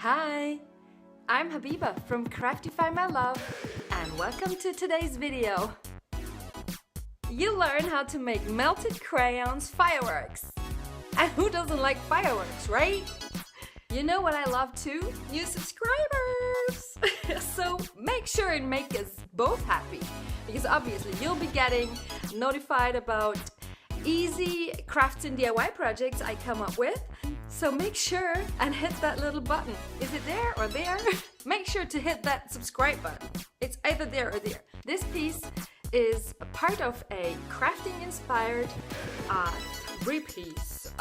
Hi, I'm Habiba from Craftify my love, and welcome to today's video. You'll learn how to make melted crayons fireworks. And who doesn't like fireworks, right? You know what I love too? New subscribers! So make sure and make us both happy, because obviously you'll be getting notified about easy crafts and DIY projects I come up with. So make sure and hit that little button. Is it there or there? Make sure to hit that subscribe button. It's either there or there. This piece is a part of a crafting inspired 3-piece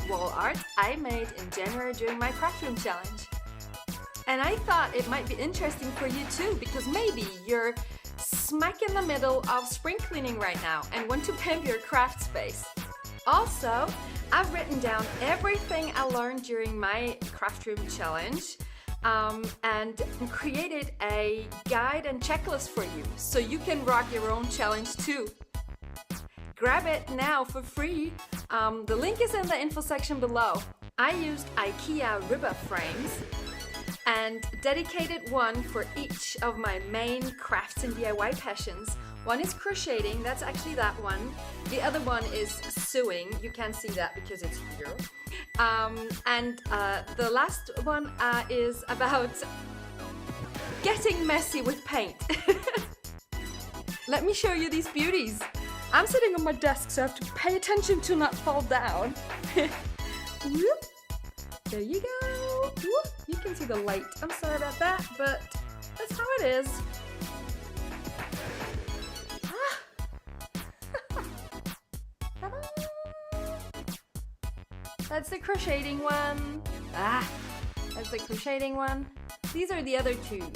wall art I made in January during my craft room challenge. And I thought it might be interesting for you too, because maybe you're smack in the middle of spring cleaning right now and want to pimp your craft space. Also, I've written down everything I learned during my craft room challenge and created a guide and checklist for you, so you can rock your own challenge too. Grab it now for free. The link is in the info section below. I used IKEA Ribba frames and dedicated one for each of my main crafts and DIY passions. One is crocheting, that's actually that one. The other one is sewing, you can't see that because it's here. And the last one is about getting messy with paint. Let me show you these beauties. I'm sitting on my desk, so I have to pay attention to not fall down. Whoop. There you go. Whoop. You can see the light. I'm sorry about that, but that's how it is. That's the crocheting one. That's the crocheting one. These are the other two.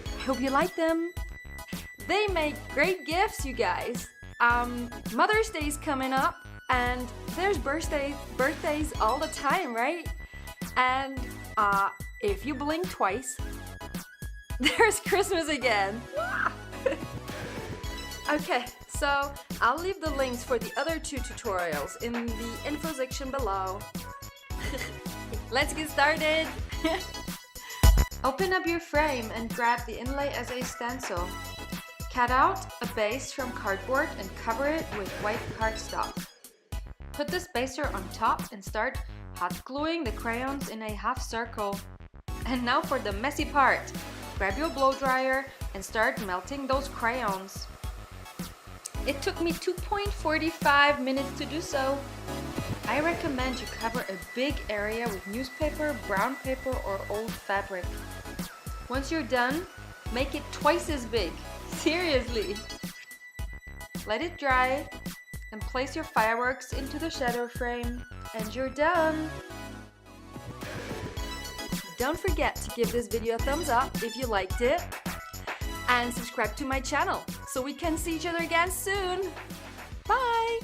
I hope you like them. They make great gifts, you guys. Mother's Day is coming up, and there's birthdays all the time, right? And if you blink twice, there's Christmas again. Okay, so I'll leave the links for the other two tutorials in the info section below. Let's get started! Open up your frame and grab the inlay as a stencil. Cut out a base from cardboard and cover it with white cardstock. Put the spacer on top and start hot gluing the crayons in a half circle. And now for the messy part. Grab your blow dryer and start melting those crayons. It took me 2.45 minutes to do so. I recommend you cover a big area with newspaper, brown paper, or old fabric. Once you're done, make it twice as big. Seriously! Let it dry and place your fireworks into the shadow frame, and you're done! Don't forget to give this video a thumbs up if you liked it, and subscribe to my channel so we can see each other again soon. Bye!